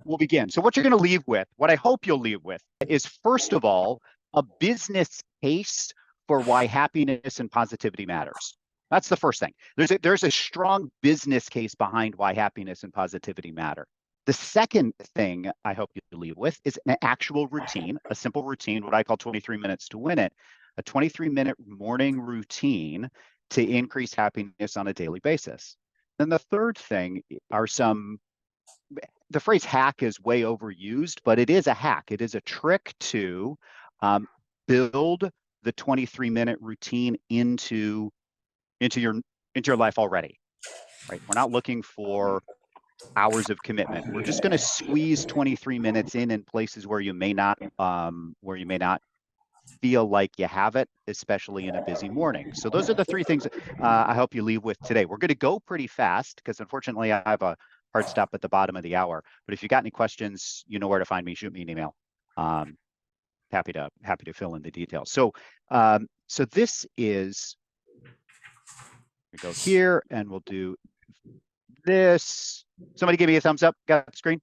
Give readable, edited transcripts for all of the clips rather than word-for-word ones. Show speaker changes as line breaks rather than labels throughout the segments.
we'll begin. So what you're going to leave with, what I hope you'll leave with, is first of all, a business case for why happiness and positivity matters. That's the first thing. There's a strong business case behind why happiness and positivity matter. The second thing I hope you leave with is an actual routine, a simple routine, what I call 23 minutes to win it, a 23-minute morning routine to increase happiness on a daily basis. Then the third thing are the phrase hack is way overused, but it is a hack. It is a trick to build the 23-minute routine into your life already, right? We're not looking for hours of commitment. We're just going to squeeze 23 minutes in places where you may not feel like you have it, especially in a busy morning. So those are the three things I hope you leave with today. We're going to go pretty fast because unfortunately I have a hard stop at the bottom of the hour. But if you got any questions, you know where to find me. Shoot me an email. Happy to fill in the details. So this is, we go here and we'll do this. Somebody give me a thumbs up. Got the screen?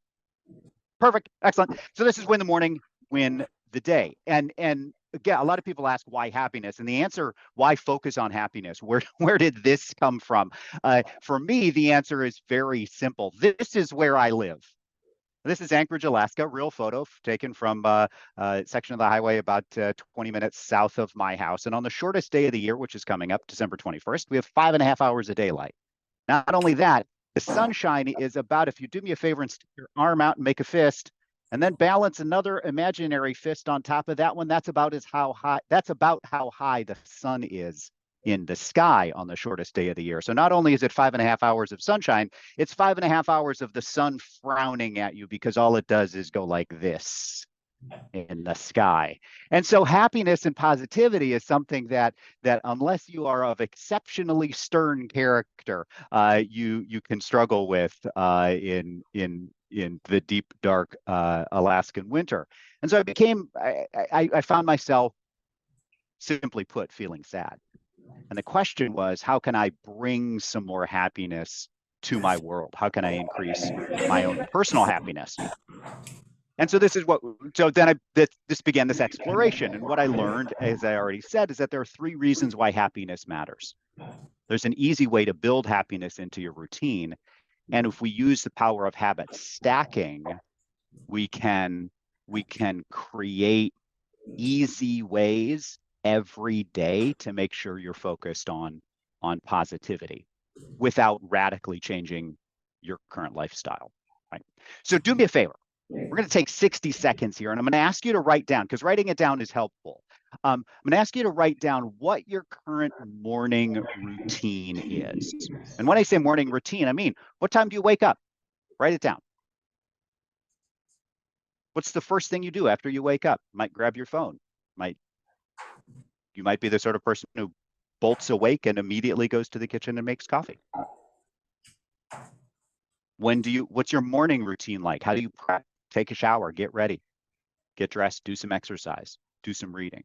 Perfect. Excellent. So this is win the morning, win the day. And again, a lot of people ask why happiness, and the answer, why focus on happiness? Where did this come from? For me, the answer is very simple. This is where I live. This is Anchorage, Alaska, real photo taken from a section of the highway about 20 minutes south of my house. And on the shortest day of the year, which is coming up, December 21st, we have 5.5 hours of daylight. Not only that, the sunshine is about, if you do me a favor and stick your arm out and make a fist, and then balance another imaginary fist on top of that one, that's about how high the sun is in the sky on the shortest day of the year. So not only is it 5.5 hours of sunshine, it's 5.5 hours of the sun frowning at you because all it does is go like this in the sky. And so happiness and positivity is something that unless you are of exceptionally stern character, you can struggle with in the deep, dark Alaskan winter. And so I found myself, simply put, feeling sad. And the question was, how can I bring some more happiness to my world? How can I increase my own personal happiness? And so this began this exploration. And what I learned, as I already said, is that there are 3 reasons why happiness matters. There's an easy way to build happiness into your routine. And if we use the power of habit stacking, we can create easy ways every day to make sure you're focused on positivity without radically changing your current lifestyle, right? So do me a favor. We're going to take 60 seconds here, and I'm going to ask you to write down, because writing it down is helpful. I'm going to ask you to write down what your current morning routine is. And when I say morning routine, I mean, what time do you wake up? Write it down. What's the first thing you do after you wake up? You might grab your phone. You might be the sort of person who bolts awake and immediately goes to the kitchen and makes coffee. What's your morning routine like? How do you prep? Take a shower, get ready, get dressed, do some exercise, do some reading.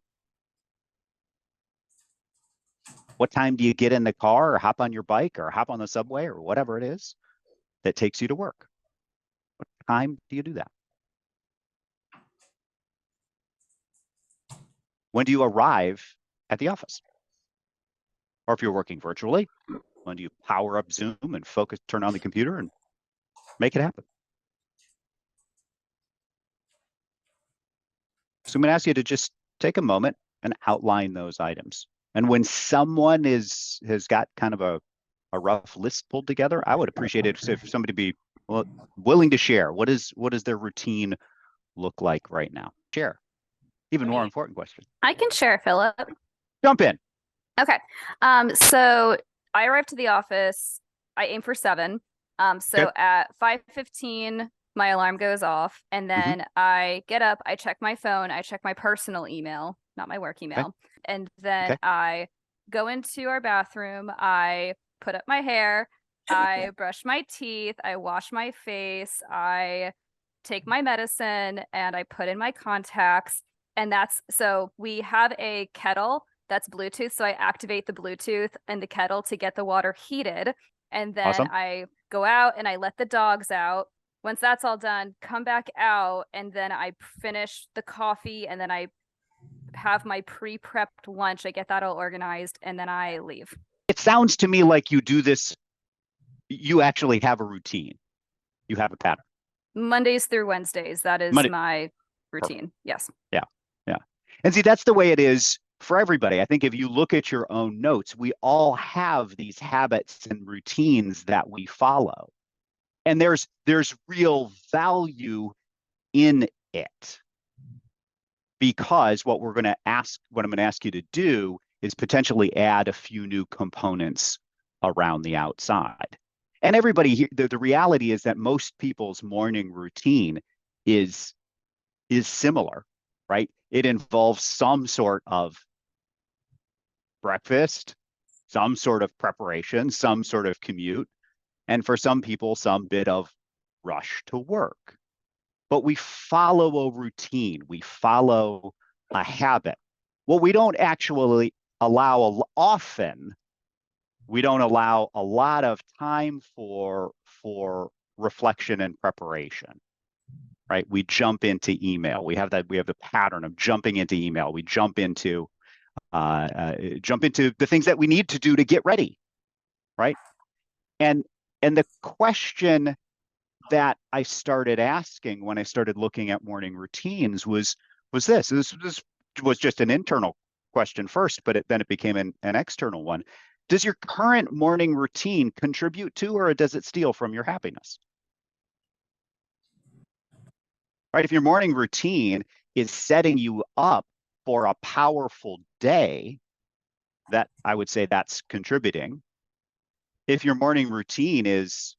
What time do you get in the car or hop on your bike or hop on the subway or whatever it is that takes you to work? What time do you do that? When do you arrive at the office? Or if you're working virtually, when do you power up Zoom and focus, turn on the computer and make it happen? So I'm going to ask you to just take a moment and outline those items. And when someone has got kind of a rough list pulled together, I would appreciate it if somebody be willing to share. What does their routine look like right now? Share. Even more important question.
I can share, Philip.
Jump in.
Okay. So I arrived to the office. I aim for 7. So
Okay.
at 5:15, my alarm goes off, and then I get up, I check my phone, I check my personal email, not my work email. And then I go into our bathroom, I put up my hair, I brush my teeth, I wash my face, I take my medicine, and I put in my contacts. And so we have a kettle that's Bluetooth. So I activate the Bluetooth in the kettle to get the water heated. And then
Awesome.
I go out and I let the dogs out. Once that's all done, come back out, and then I finish the coffee, and then I have my pre-prepped lunch. I get that all organized, and then I leave.
It sounds to me like you do this, you actually have a routine. You have a pattern.
Mondays through Wednesdays, that is
Monday,
my
perfect.
routine. Yes.
Yeah, yeah. And see, that's the way it is for everybody. I think if you look at your own notes, we all have these habits and routines that we follow. And there's real value in it, because what I'm going to ask you to do is potentially add a few new components around the outside. And everybody here, the reality is that most people's morning routine is similar, right? It involves some sort of breakfast, some sort of preparation, some sort of commute, and for some people, some bit of rush to work. But we follow a routine, we follow a habit. What we don't actually allow often, we don't allow a lot of time for reflection and preparation, right? We jump into email. We have the pattern of jumping into email. We jump into the things that we need to do to get ready, right? And the question that I started asking when I started looking at morning routines was this. This was just an internal question first, but then it became an external one. Does your current morning routine contribute to, or does it steal from your happiness? Right? If your morning routine is setting you up for a powerful day, that I would say that's contributing. If your morning routine is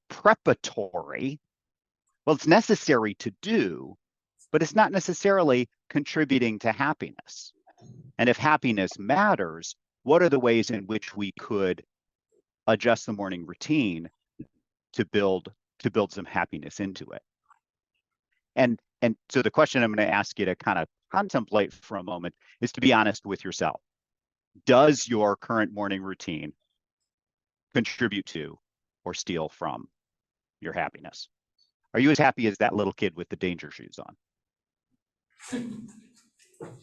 preparatory, well, it's necessary to do, but it's not necessarily contributing to happiness. And if happiness matters, what are the ways in which we could adjust the morning routine to build some happiness into it? And so the question I'm going to ask you to kind of contemplate for a moment is to be honest with yourself. Does your current morning routine contribute to or steal from your happiness? Are you as happy as that little kid with the danger shoes on?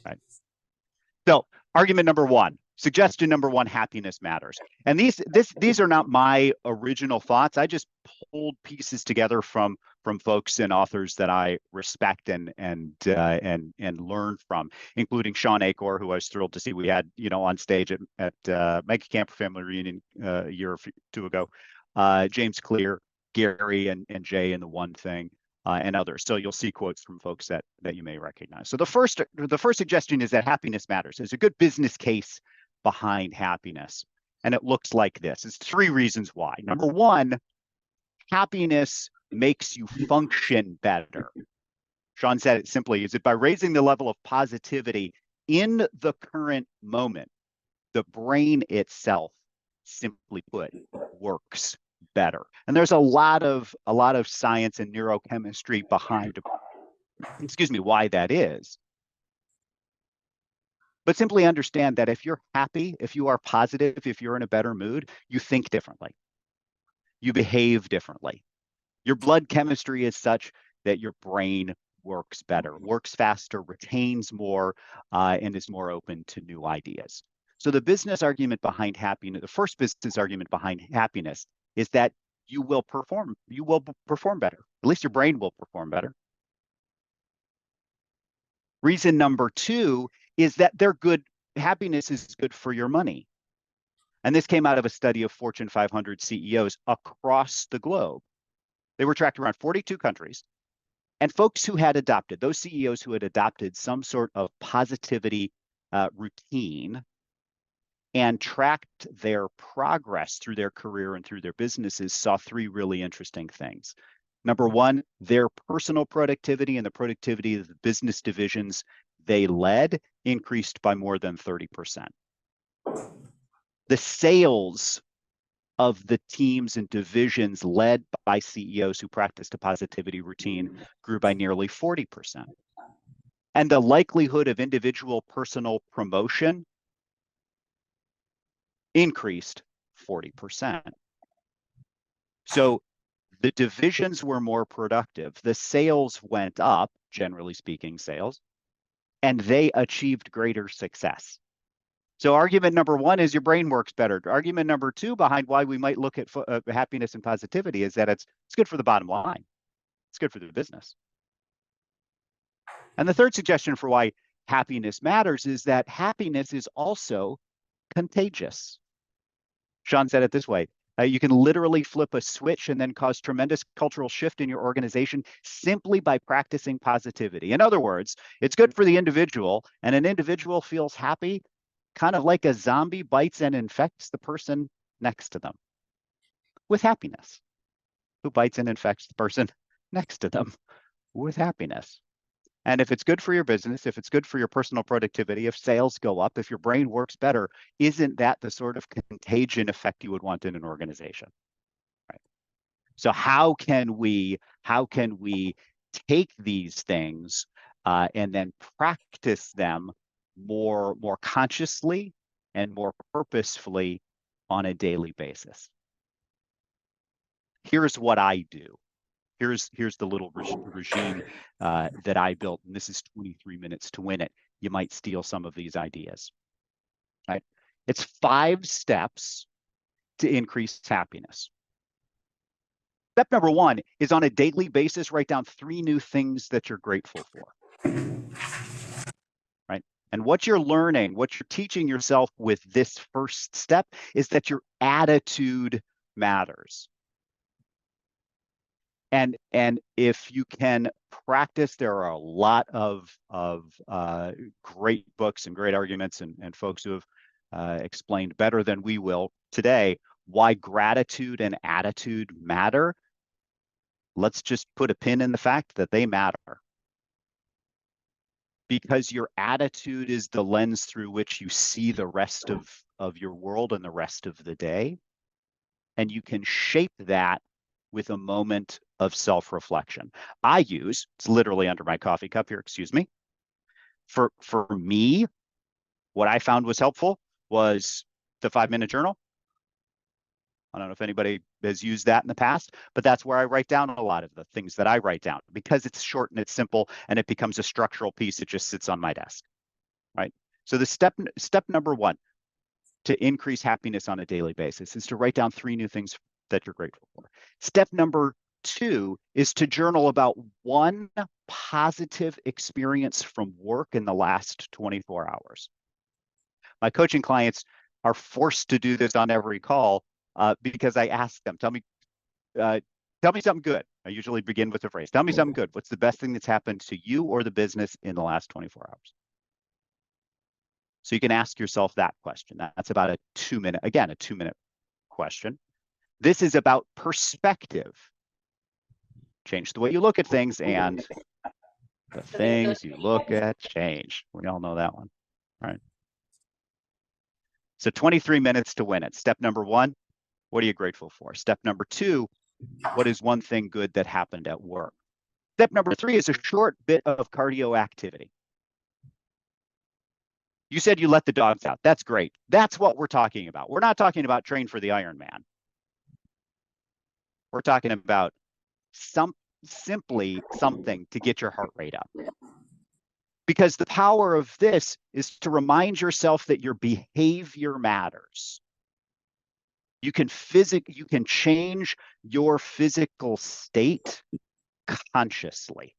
Right. So argument number one, suggestion number one, happiness matters. And these are not my original thoughts. I just pulled pieces together from folks and authors that I respect and learn from, including Sean Acor, who I was thrilled to see we had on stage at Mega Camp Family Reunion a year or two ago. James Clear, Gary and Jay in The One Thing. And others. So you'll see quotes from folks that you may recognize. So the first suggestion is that happiness matters. There's a good business case behind happiness. And it looks like this. It's three reasons why. Number one, happiness makes you function better. Sean said it simply, is it by raising the level of positivity in the current moment, the brain itself, simply put, works better. And there's a lot of science and neurochemistry behind, why that is. But simply understand that if you're happy, if you are positive, if you're in a better mood, you think differently. You behave differently. Your blood chemistry is such that your brain works better, works faster, retains more, and is more open to new ideas. So the business argument behind happiness, the first business argument behind happiness is that you will perform better. At least your brain will perform better. Reason number two is that happiness is good for your money. And this came out of a study of Fortune 500 CEOs across the globe. They were tracked around 42 countries. And folks who had adopted, those CEOs who had adopted some sort of positivity routine and tracked their progress through their career and through their businesses, saw three really interesting things. Number one, their personal productivity and the productivity of the business divisions they led increased by more than 30%. The sales of the teams and divisions led by CEOs who practiced a positivity routine grew by nearly 40%. And the likelihood of individual personal promotion increased 40%. So the divisions were more productive. The sales went up, generally speaking, sales, and they achieved greater success. So argument number one is your brain works better. Argument number two behind why we might look at happiness and positivity is that it's good for the bottom line. It's good for the business. And the third suggestion for why happiness matters is that happiness is also contagious. Sean said it this way. You can literally flip a switch and then cause tremendous cultural shift in your organization simply by practicing positivity. In other words, it's good for the individual, and an individual feels happy, kind of like a zombie bites and infects the person next to them with happiness, who bites and infects the person next to them with happiness. And if it's good for your business, if it's good for your personal productivity, if sales go up, if your brain works better, isn't that the sort of contagion effect you would want in an organization? Right. So how can we take these things and then practice them more consciously and more purposefully on a daily basis? Here's what I do. Here's the little regime that I built, and this is 23 minutes to win it. You might steal some of these ideas, right? It's 5 steps to increase happiness. Step number 1 is on a daily basis, write down 3 new things that you're grateful for, right? And what you're learning, what you're teaching yourself with this first step is that your attitude matters. And if you can practice, there are a lot of great books and great arguments and folks who have explained better than we will today why gratitude and attitude matter. Let's just put a pin in the fact that they matter. Because your attitude is the lens through which you see the rest of your world and the rest of the day. And you can shape that with a moment of self-reflection. It's literally under my coffee cup here, excuse me. For me, what I found was helpful was the 5-minute journal. I don't know if anybody has used that in the past, but that's where I write down a lot of the things that I write down because it's short and it's simple and it becomes a structural piece. It just sits on my desk, right? So the step number 1 to increase happiness on a daily basis is to write down 3 new things that you're grateful for. Step number 2 is to journal about 1 positive experience from work in the last 24 hours. My coaching clients are forced to do this on every call because I ask them, tell me something good. I usually begin with the phrase, tell me something good. What's the best thing that's happened to you or the business in the last 24 hours? So you can ask yourself that question. That's about a 2-minute question. This is about perspective. Change the way you look at things and the things you look at change. We all know that one, right? So 23 minutes to win it. Step number 1, what are you grateful for? Step number 2, what is 1 thing good that happened at work? Step number 3 is a short bit of cardio activity. You said you let the dogs out. That's great. That's what we're talking about. We're not talking about train for the Ironman. We're talking about simply something to get your heart rate up. Because the power of this is to remind yourself that your behavior matters. You can change your physical state consciously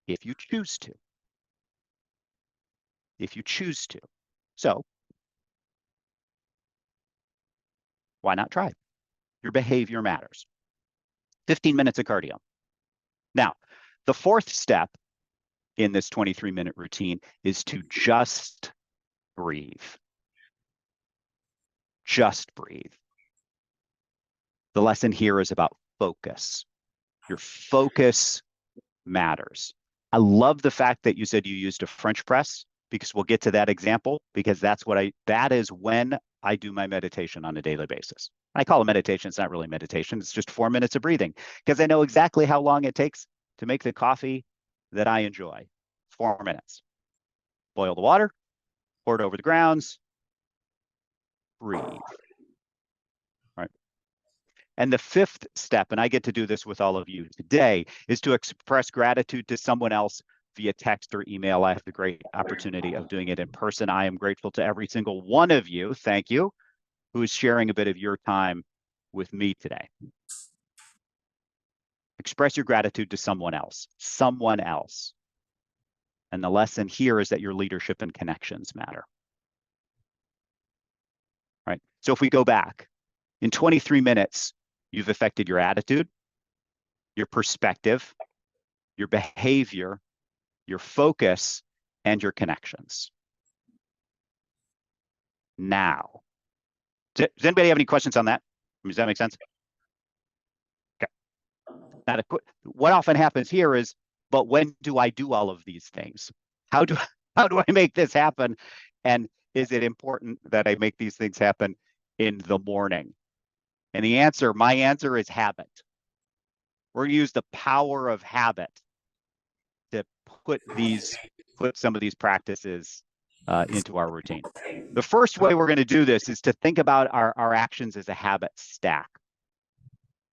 if you choose to. So why not try? Your behavior matters. 15 minutes of cardio. Now, the 4th step in this 23-minute routine is to just breathe. Just breathe. The lesson here is about focus. Your focus matters. I love the fact that you said you used a French press because we'll get to that example because that is when I do my meditation on a daily basis. I call it meditation. It's not really meditation. It's just 4 minutes of breathing because I know exactly how long it takes to make the coffee that I enjoy. 4 minutes. Boil the water, pour it over the grounds, breathe. Right. And the fifth step, and I get to do this with all of you today, is to express gratitude to someone else via text or email. I have the great opportunity of doing it in person. I am grateful to every single one of you, thank you, who is sharing a bit of your time with me today. Express your gratitude to someone else, someone else. And the lesson here is that your leadership and connections matter. Right? So if we go back, in 23 minutes, you've affected your attitude, your perspective, your behavior, your focus, and your connections. Now, does anybody have any questions on that? Does that make sense? Okay. Now, what often happens here is, but when do I do all of these things? How do I make this happen? And is it important that I make these things happen in the morning? And my answer is habit. We're going to use the power of habit to put some of these practices into our routine. The first way we're going to do this is to think about our actions as a habit stack.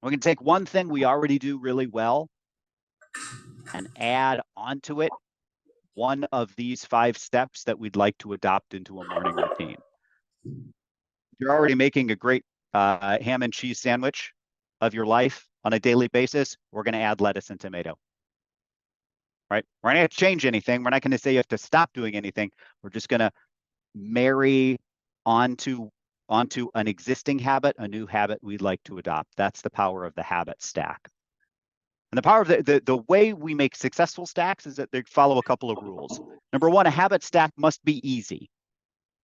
We can take one thing we already do really well and add onto it one of these 5 steps that we'd like to adopt into a morning routine. You're already making a great ham and cheese sandwich of your life on a daily basis. We're going to add lettuce and tomato. Right? We're not going to change anything. We're not going to say you have to stop doing anything. We're just going to marry onto an existing habit, a new habit we'd like to adopt. That's the power of the habit stack. And the power of the way we make successful stacks is that they follow a couple of rules. Number one, a habit stack must be easy,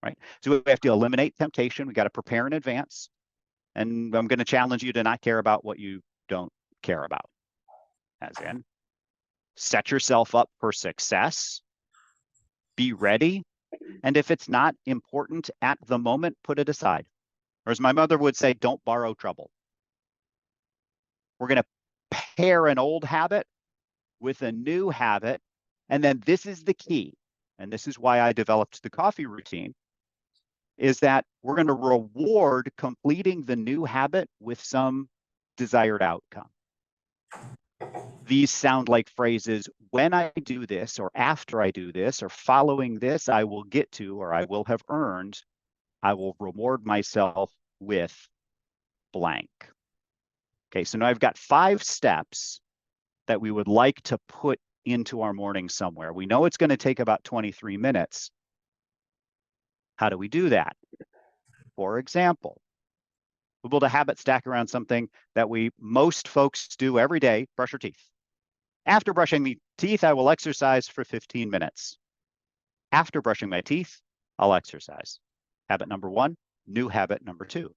right? So we have to eliminate temptation. We got to prepare in advance. And I'm going to challenge you to not care about what you don't care about. As in, set yourself up for success, be ready, and if it's not important at the moment, put it aside. Or as my mother would say, don't borrow trouble. We're going to pair an old habit with a new habit, and then this is the key, and this is why I developed the coffee routine, is that we're going to reward completing the new habit with some desired outcome. These sound like phrases, when I do this, or after I do this, or following this, I will get to, or I will have earned, I will reward myself with blank. Okay, so now I've got 5 steps that we would like to put into our morning somewhere. We know it's going to take about 23 minutes. How do we do that? For example, we'll build a habit stack around something that most folks do every day, brush your teeth. After brushing my teeth, I will exercise for 15 minutes. After brushing my teeth, I'll exercise. Habit number 1, new habit number 2.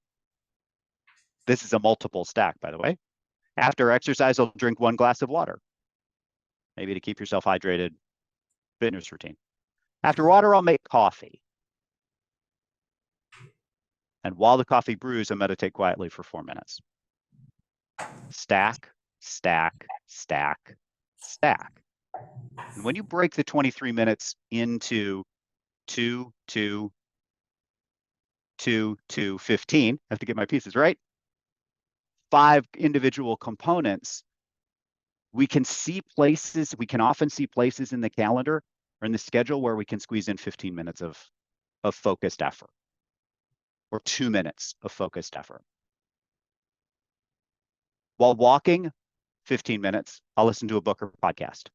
This is a multiple stack, by the way. After exercise, I'll drink 1 glass of water, maybe to keep yourself hydrated, fitness routine. After water, I'll make coffee. And while the coffee brews, I meditate quietly for 4 minutes. Stack, stack, stack, stack. And when you break the 23 minutes into 2, 2, 2, 2, 15, I have to get my pieces right, 5 individual components, we can often see places in the calendar or in the schedule where we can squeeze in 15 minutes of focused effort, or 2 minutes of focused effort. While walking, 15 minutes, I'll listen to a book or podcast.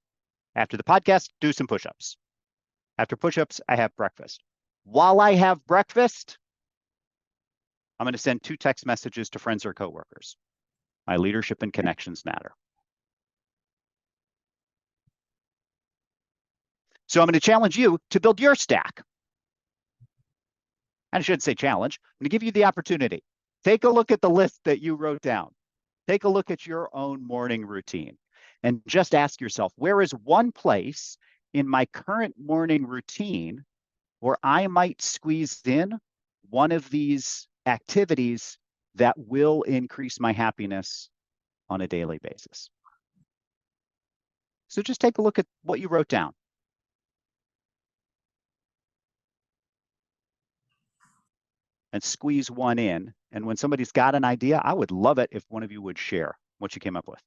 After the podcast, do some push-ups. After push-ups, I have breakfast. While I have breakfast, I'm going to send 2 text messages to friends or coworkers. My leadership and connections matter. So I'm going to challenge you to build your stack. I shouldn't say challenge. I'm going to give you the opportunity. Take a look at the list that you wrote down. Take a look at your own morning routine and just ask yourself, where is one place in my current morning routine where I might squeeze in one of these activities that will increase my happiness on a daily basis? So just take a look at what you wrote down. And squeeze one in And when somebody's got an idea, I would love it if one of you would share what you came up with.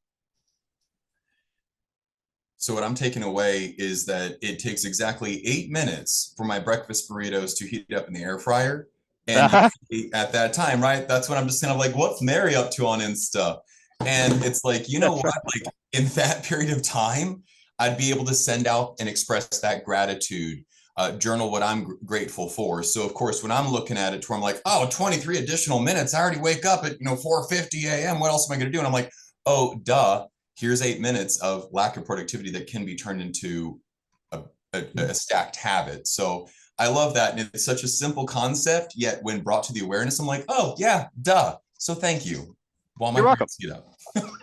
So what I'm taking away is that it takes exactly 8 minutes for my breakfast burritos to heat up in the air fryer. And usually at that time, right, that's when I'm just kind of like, what's Mary up to on Insta? And it's like, you know what? Like in that period of time, I'd be able to send out and express that gratitude, journal what I'm grateful for. So of course, when I'm looking at it, where I'm like, oh, 23 additional minutes. I already wake up at 4:50 a.m. What else am I going to do? And I'm like, oh, duh. Here's 8 minutes of lack of productivity that can be turned into a stacked habit. So I love that. And it's such a simple concept, yet when brought to the awareness, I'm like, oh, yeah, duh. So thank you. While my
You're welcome.
heat up.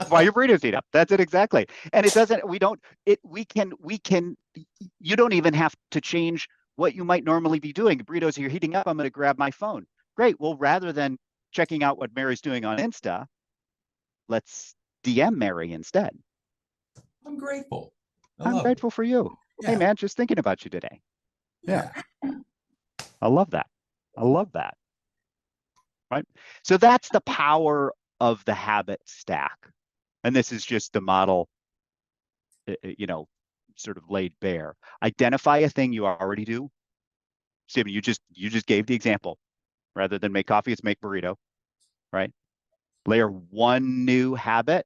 While your burritos heat up. That's it exactly. And it doesn't, you don't even have to change what you might normally be doing. The burritos are heating up. I'm going to grab my phone. Great. Well, rather than checking out what Mary's doing on Insta, let's DM Mary instead.
I'm grateful.
I'm grateful for you.
Yeah.
Hey, man, just thinking about you today. Yeah. I love that. I love that. Right. So that's the power of the habit stack. And this is just the model, sort of laid bare. Identify a thing you already do. Stephen, you just gave the example. Rather than make coffee, it's make burrito, right? Layer one new habit.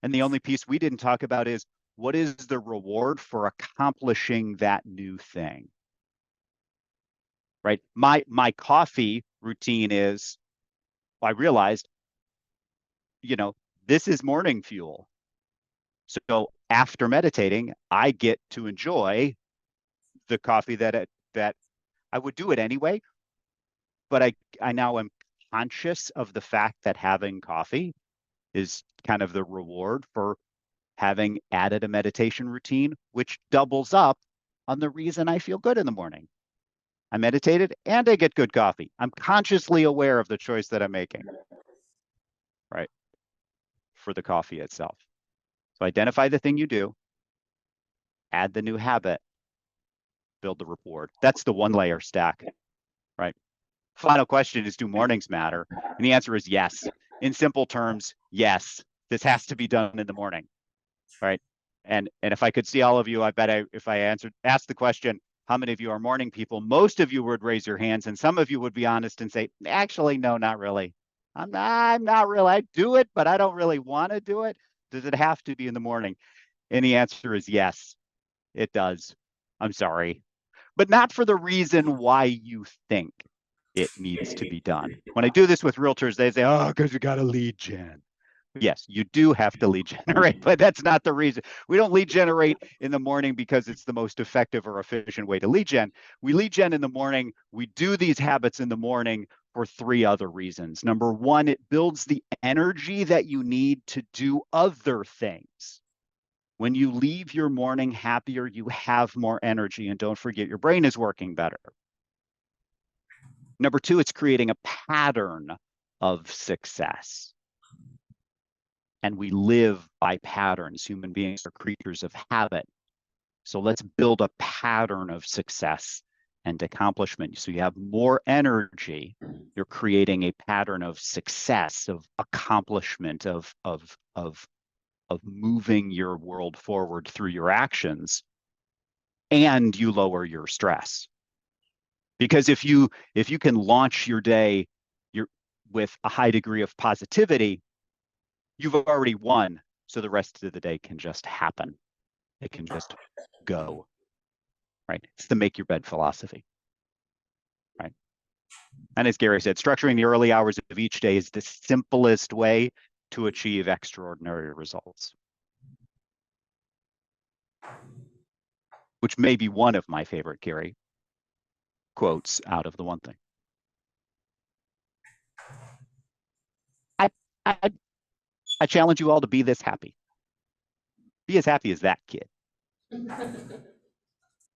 And the only piece we didn't talk about is what is the reward for accomplishing that new thing? Right? My coffee routine is, I realized, this is morning fuel. So after meditating, I get to enjoy the coffee that I would do it anyway, but I now am conscious of the fact that having coffee is kind of the reward for having added a meditation routine, which doubles up on the reason I feel good in the morning. I meditated and I get good coffee. I'm consciously aware of the choice that I'm making, right, for the coffee itself. So identify the thing you do, add the new habit, build the reward. That's the one layer stack, right? Final question is, do mornings matter? And the answer is yes. In simple terms, yes. This has to be done in the morning, right? And if I could see all of you, I bet if I asked the question, how many of you are morning people? Most of you would raise your hands, and some of you would be honest and say, actually, no, not really. I'm not really. I do it, but I don't really want to do it. Does it have to be in the morning? And the answer is yes, it does. I'm sorry, but not for the reason why you think it needs to be done. When I do this with realtors, they say, oh, because you got to lead gen. Yes, you do have to lead generate, but that's not the reason. We don't lead generate in the morning because it's the most effective or efficient way to lead gen. We lead gen in the morning. We do these habits in the morning for three other reasons. Number one, it builds the energy that you need to do other things. When you leave your morning happier, you have more energy, and don't forget, your brain is working better. Number two, it's creating a pattern of success. And we live by patterns. Human beings are creatures of habit. So let's build a pattern of success and accomplishment. So you have more energy. You're creating a pattern of success, of accomplishment, of moving your world forward through your actions, and you lower your stress. Because if you can launch your day with a high degree of positivity, you've already won. So the rest of the day can just happen. It can just go, right? It's the make your bed philosophy, right? And as Gary said, structuring the early hours of each day is the simplest way to achieve extraordinary results, which may be one of my favorite Gary quotes out of the one thing. I challenge you all to be this happy. Be as happy as that kid.